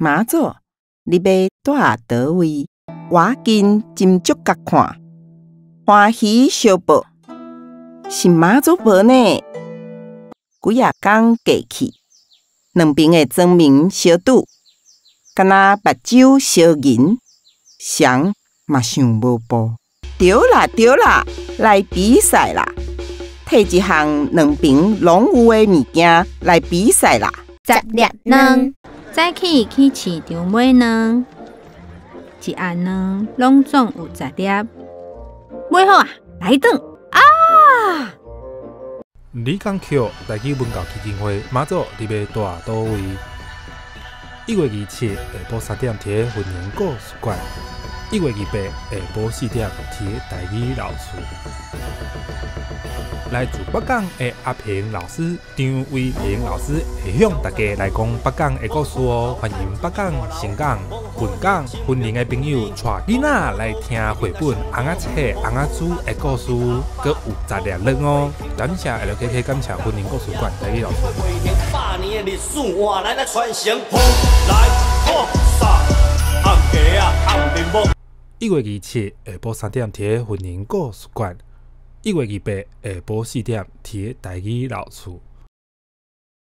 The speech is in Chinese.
妈祖，你要住倒位？我紧斟酌甲看，欢喜相报，是妈祖婆呢。几啊天过去，两边的庄民相拄，敢若目睭相迎，谁嘛想无报。对啦，来比赛啦！摕一项两边拢有的物件来比赛啦。十粒卵，早起去市场买卵，一盒卵拢总有10粒。买好啊，来转啊！李港桥台语文教基金会妈祖你要住倒位？1月27日下晡3点伫婚姻故事馆，1月28日下晡4点伫台语老厝。来自北港的阿平老师、张伟平老师会向大家来讲北港的故事哦。欢迎北港、新港、本港、婚龄的朋友带囡仔来听绘本《红仔册》《红仔猪》的故事，佮有10粒卵哦。感谢 LKK， 感谢婚姻故事馆台语老师。100年的历史换来传承，来看啥？红鸡啊，红面包。1月27日下晡3點伫婚姻故事館，1月28日下晡4點伫台語老厝。